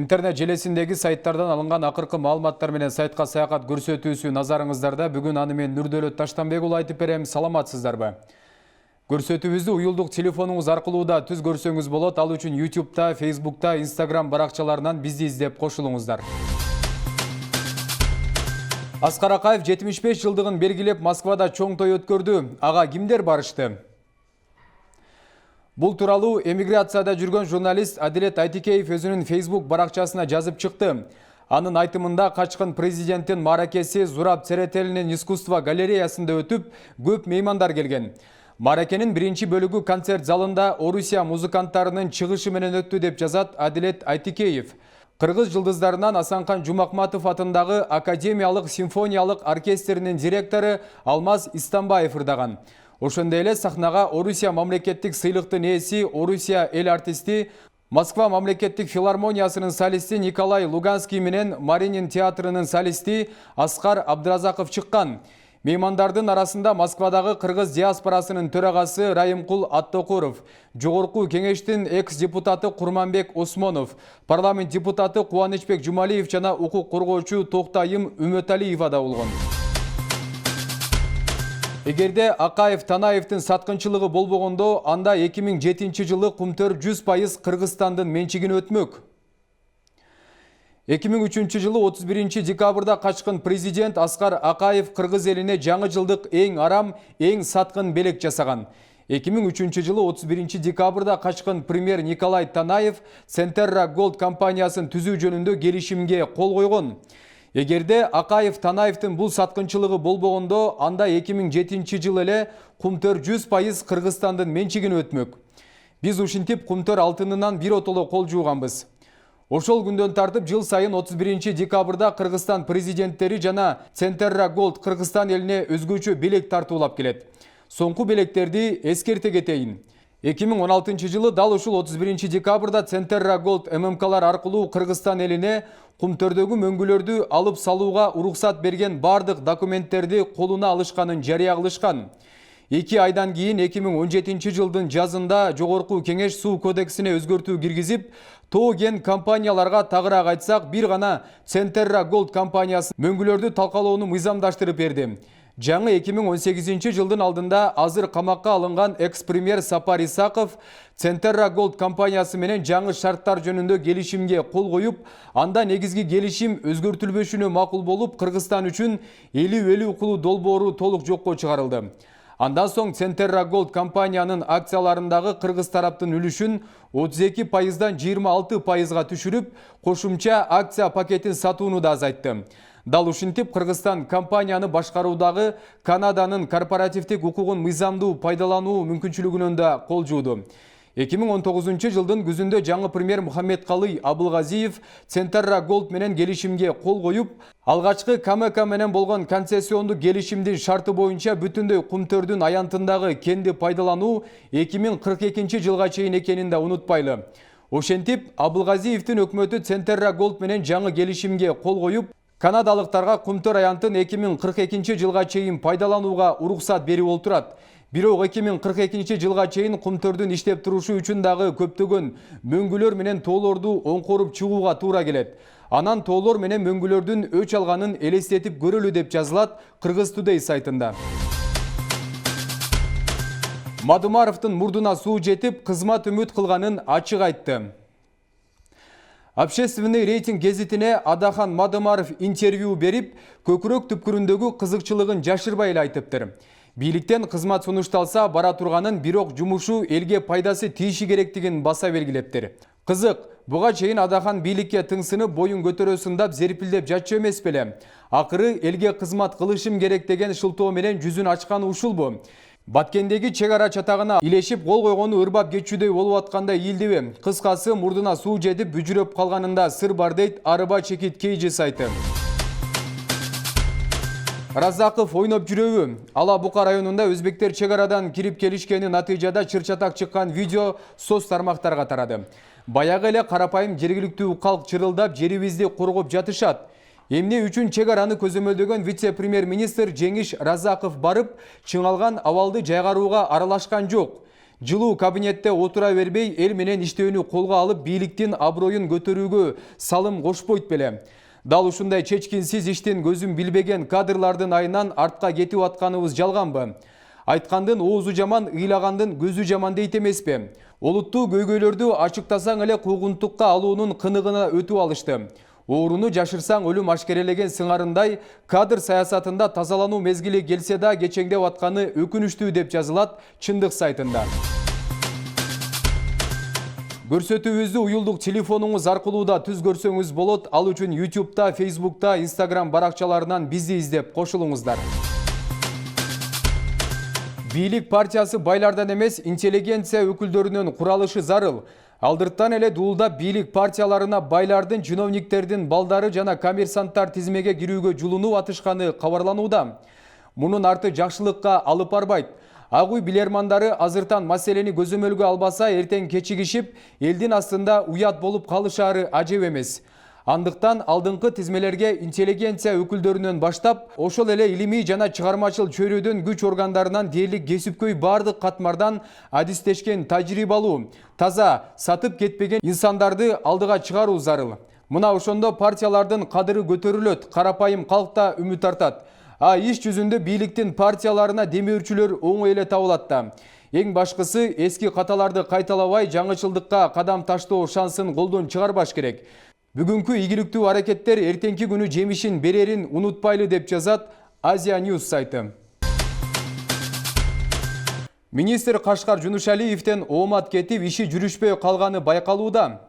Интернет желесіндегі сайттардан алынған ақырқы маалыматтар менен сайтқа саякат көрсөтүүсү назарыңыздарда. Бүгүн аны мен Нурдөлөт Таштанбек уулу айтып берем. Саламатсыздарбы? Көрсөтүүбүздү уюлдук телефонуңуз аркылуу да түз көрсөңүз болот. Ал үчүн YouTube'та, Facebook'та, Instagram баракчаларынан бизди издеп кошулуңуздар. Аскар Акаев 75 жылдыгын белгилеп Москвада чоң той өткөрдү. Ага кимдер барышты? Бул тууралуу эмиграцияда жүргөн журналист Адилет Айтикеев өзүнүн Facebook баракчасына жазып чыкты. Анын айтымында качкын президенттин мааракеси Зураб Церетелинин искусство галереясында өтүп, көп меймандар келген. Мааракенин биринчи бөлүгү концерт залында Орусия музыканттарынын чыгышы менен өттү деп жазат Адилет Айтикеев. Кыргыз жылдыздарынан Асанкан Жумакматов атындагы Академиялык симфониялык оркестринин директору Алмаз Истамбаев ырдаган. Ошондой эле сахнага Орусия мамлекеттик сыйлыктын ээси, Орусия эл артисти, Москва мамлекеттик филармониясынын солисти Николай Луганский менен Маринин театрынын солисти Аскар Абдыразаков чыккан. Меймандардын арасында Москвадагы кыргыз диаспорасынын төрагасы Райымкул Аттокуров, Жогорку кеңештин экс-депутаты Курманбек Осмонов, парламент депутаты Кубанычбек Жумалиев жана укук коргоочу Токтайым Үмөталиева да болгон. Эгерде Акаев Танаевдин саткынчылыгы болбогондо, анда 2007 жылы Кумтөр 100% Кыргызстандын менчигине өтмөк. 2003 жылы 31 декабрда качкын президент Аскар Акаев кыргыз элине жаңы жылдык эң арам, эң саткын белек жасаган. 2003 жылы 31 декабрда качкын премьер Николай Танаев Centerra Gold компаниясын түзүү жөнүндө келишимге кол койгон. Эгерде Акаев Танаевдин бул саткынчылыгы болбогондо, анда 2007 жылы эле Кумтөр 100% Кыргызстандын менчигине өтмөк. Биз ушинтип Кумтөр алтынынан биротоло кол жууганбыз. Ошол күндөн тартып жыл сайын 31 декабрда Кыргызстан президенттери жана Centerra Gold Кыргызстан элине өзгөчө белек тартуулап келет. Соңку белектерди эскерте кетейин. 2016 жылы дал ушул 31 декабрда Centerra Gold ММКлар аркылуу Кыргызстан элине Кумтөрдөгү мөңгүлөрдү алып салууга уруксат берген бардык документтерди колуна алышканын жарыя кылышкан. 2 айдан кийин 2017 жылдын жазында Жогорку кеңеш суу кодексине өзгөртүү киргизип, тоо кен компанияларга тагыраак айтсак, бир гана Centerra Gold компаниясы мөңгүлөрдү талкалоону мыйзамдаштырып берди. Жаңы 2018 жылдын алдында азыр камакка алынган экс-премьер Сапар Исаков Centerra Gold компаниясы менен жаңы шарттар жөнүндө келишимге кол коюп, анда негизги келишим өзгөртүлбөшүнө макул болуп, Кыргызстан үчүн 50-50 укулу долбоору толук жокко чыгарылды. Андан соң Centerra Gold компаниянын акцияларындагы кыргыз тараптын үлүшүн 32%дан 26%га түшүрүп, кошумча акция пакетин сатууну да азайтты. Дал ушинтип Кыргызстан компанияны башкаруудагы Канаданын корпоративдик укугун мыйзамдуу пайдалануу мүмкүнчүлүгүнөн да кол жууду. 2019 жылдын күзүндө жаңы премьер Мухаммедкалый Абылгазиев Centerra Gold менен келишимге кол коюп, алгачкы КМК менен болгон концессиондук келишимдин шарты боюнча бүтүндөй Кумтөрдүн аянтындагы кенди пайдалануу 2042 жылга чейин экенин да унутпайлы. Ошентип, Абылгазиевдин өкмөтү Centerra Gold менен жаңы келишимге кол коюп, канадалыктарга Кумтөр аянтын 2042 жылга чейин пайдаланууга уруксат берип олтурат. Бирок 2042 жылга чейин Кумтөрдүн иштеп турушу үчүн дагы көптөгөн мөңгүлөр менен тоолорду оңкоруп чыгууга туура келет. Анан тоолор менен мөңгүлөрдүн өч алганын элестетип көрөлү деп жазылат Кыргыз Today сайтында. Мадымаровдун мурдуна суу жетип, кызмат үмүт кылганын ачык айтты. Общественный рейтинг гезитине Адахан Мадымаров интервью берип, көкүрөк түпкүрүндөгү кызыкчылыгын жашырбай эле айтыптыр. Бийликтен кызмат сунушталса бара турганын, бирок жумушу элге пайдасы тийиши керектигин баса белгилептир. Кызык, буга чейин Адахан бийликке тыңсынып, боюн көтөрөсүндап, зерпилдеп жатчу эмес беле. Акыры элге кызмат кылышым керек деген шылтоо менен жүзүн ачканы ушулбу? Баткендеги чек ара чатагына илешип кол койгону ырбап кетчүдөй болуп аткандай ийилдиби? Кыскасы, мурдуна суу жетип бүжүрөп калганында сыр бар дейт Арыба Чекит Кейжи сайты. Разаков ойноп жүрөбү? Ала Бука районунда өзбектер чек арадан кирип келишкени натыйжада чыр-чатак чыккан видео соц тармактарга тарады. Баягы эле карапайым жергиликтүү калк чырылдап, жерибизди коргоп жатышат. Эмне үчүн чек араны көзөмөлдөгөн вице-премьер-министр Жеңиш Разаков барып, чыңалган абалды жайгарууга аралашкан жок. Жылуу кабинетте отура бербей, эл менен иштөөнү колго алып, бийликтин аброюн көтөрүүгө салым кошпойт беле. Дал ушундай чечкинсиз иштин көзүн билбеген кадрлардын айынан артка кетип атканыбыз жалганбы? Айткандын оозу жаман, ыйлагандын көзү жаман дейт эмеспи? Олуттуу көйгөйлөрдү ачыктасаң эле куугунтукка алуунун кыныгына өтүп алышты. Ооруну жашырсаң өлүм ашкерелеген сыңарындай, кадр саясатында тазалануу мезгили келсе да кечеңдеп атканы өкүнүчтүү деп жазылат Чындык сайтында. Көрсөтүүбүздү уюлдук телефонуңуз аркылуу да түз көрсөңүз болот. Ал үчүн YouTube'да, Facebook'та, Instagram баракчаларынан бизди издеп кошулуңуздар. Бийлик партиясы байлардан эмес, интеллигенция өкүлдөрүнөн куралышы зарыл. Алдырттан эле дуулда бийлик партияларына байлардын, чиновниктердин балдары жана коммерсанттар тизмеге кирүүгө жулунуп атышканы кабарланууда. Мунун арты жакшылыкка алып барбайт. Ак үй билермандары азыртан маселени көзөмөлгө албаса, эртең кечигишип, элдин астында уят болуп калышары ажеп эмес. Андыктан алдыңкы тизмелерге интеллигенция өкүлдөрүнөн баштап, ошол эле илимий жана чыгармачыл чөйрөдөн күч органдарынан дээрлик кесипкөй бардык катмардан адистешкен тажрыйбалуу, таза сатып кетпеген инсандарды алдыга чыгаруу зарыл. Мына ошондо партиялардын кадыры көтөрүлөт, карапайым калк да үмүт артат. Иш жүзүндө бийликтин партияларына демөөрчүлөр оңой эле табылат да. Эң башкысы эски каталарды кайталабай, жаңычылдыкка кадам таштоо шансын колдон чыгарбаш керек. Бүгүнкү ийгиликтүү аракеттер эртеңки күнү жемишин берерин унутпайлы деп жазат Азия News сайты. Министр Кашкар Жунушалиевден оомат кетип, иши жүрүшпөй калганы байкалууда.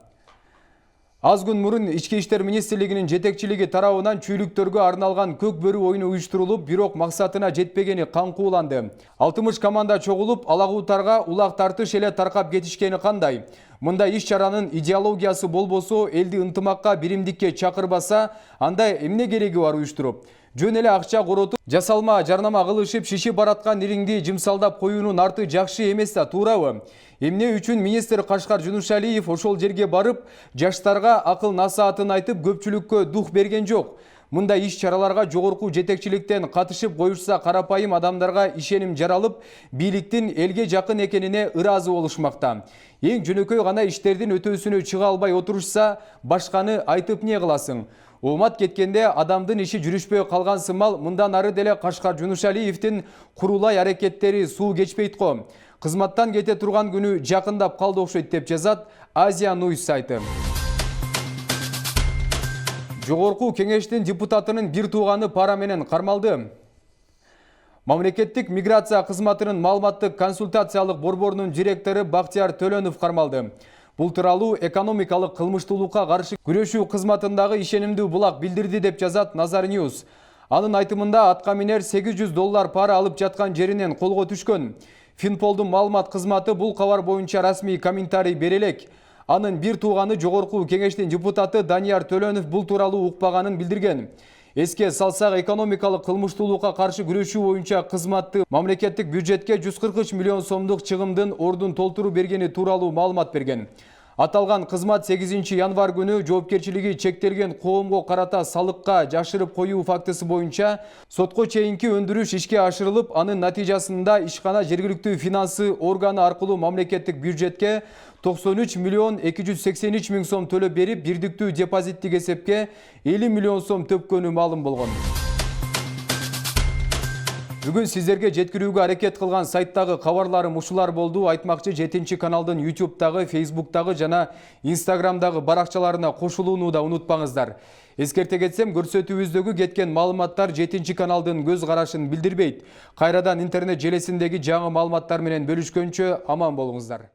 Аз күн мурун Ички иштер министрлигинин жетекчилиги тарабынан чүйлүктөргө арналган көк бөрү оюну уюштурулуп, бирок максатына жетпегени каңкууланды. 60 команда чогулуп, алагуутарга улак тартыш эле таркап кетишкени кандай? Мындай иш-чаранын идеологиясы болбосо, элди ынтымакка, биримдикке чакырбаса, анда эмне кереги бар уюштуруп? Жөн эле акча коротуп, жасалма жарнама кылышып, шишип бараткан ириңди жымсалдап коюунун арты жакшы эмес да, туурабы? Эмне үчүн министр Кашкар Жунушалиев ошол жерге барып, жаштарга акыл насаатын айтып, көпчүлүккө дух берген жок? Мындай иш-чараларга жогорку жетекчиликтен катышып коюшса, карапайым адамдарга ишеним жаралып, бийликтин элге жакын экенине ыраазы болушмакта. Эң жөнөкөй гана иштердин өтөөсүнө чыга албай отурушса, башканы айтып не кыласың? Оомат кеткенде адамдын иши жүрүшпөй калган сымал, мындан ары деле Кашкар Жунушалиевдин курулай аракеттери суу кечпейт го. Кызматтан кете турган күнү жакындап калды окшойт деп жазат Азия News сайты. Жогорку кеңештин депутатынын бир тууганы пара менен кармалды. Мамлекеттик миграция кызматынын маалыматтык консультациялык борборунун директору Бактияр Төлөнов кармалды. Бул тууралуу экономикалык кылмыштуулукка каршы күрөшүү кызматындагы ишенимдүү булак билдирди деп жазат Назар News. Анын айтымында атка минер $800 пара алып жаткан жеринен колго түшкөн. Финполдун маалымат кызматы бул кабар боюнча расмий комментарий бере элек. Анын бир тууганы жогорку кеңештин депутаты Данияр Төлөнов бул тууралуу укпаганын билдирген. Эске салсак, экономикалык кылмыштуулукка каршы күрөшүү боюнча кызматты мамлекеттик бюджетке 143 миллион сомдук чыгымдын ордун толтуруу бергени тууралуу маалымат берген. Аталган кызмат 8 январ күнү жоопкерчилиги чектелген коомго карата салыкка жашырып коюу фактысы боюнча сотко чейинки өндүрүш ишке ашырылып, анын натыйжасында ишкана жергиликтүү финансы органы аркылуу мамлекеттик бюджетке 93 миллион 283 миң сом төлөп берип, бирдиктүү депозиттик эсепке 50 миллион сом төпкөнү маалым болгон. Бүгүн сиздерге жеткирүүгө аракет кылган сайттагы кабарларым ушулар болду. Айтмакчы 7 каналдын YouTube'дагы, Facebook'тагы жана Instagram'дагы баракчаларына кошулууну да унутпаңыздар. Эскерте кетсем, көрсөтүүбүздөгү кеткен маалыматтар 7 каналдын көз карашын билдирбейт. Кайрадан интернет желесиндеги жаңы маалыматтар менен бөлүшкөнчө аман болуңуздар.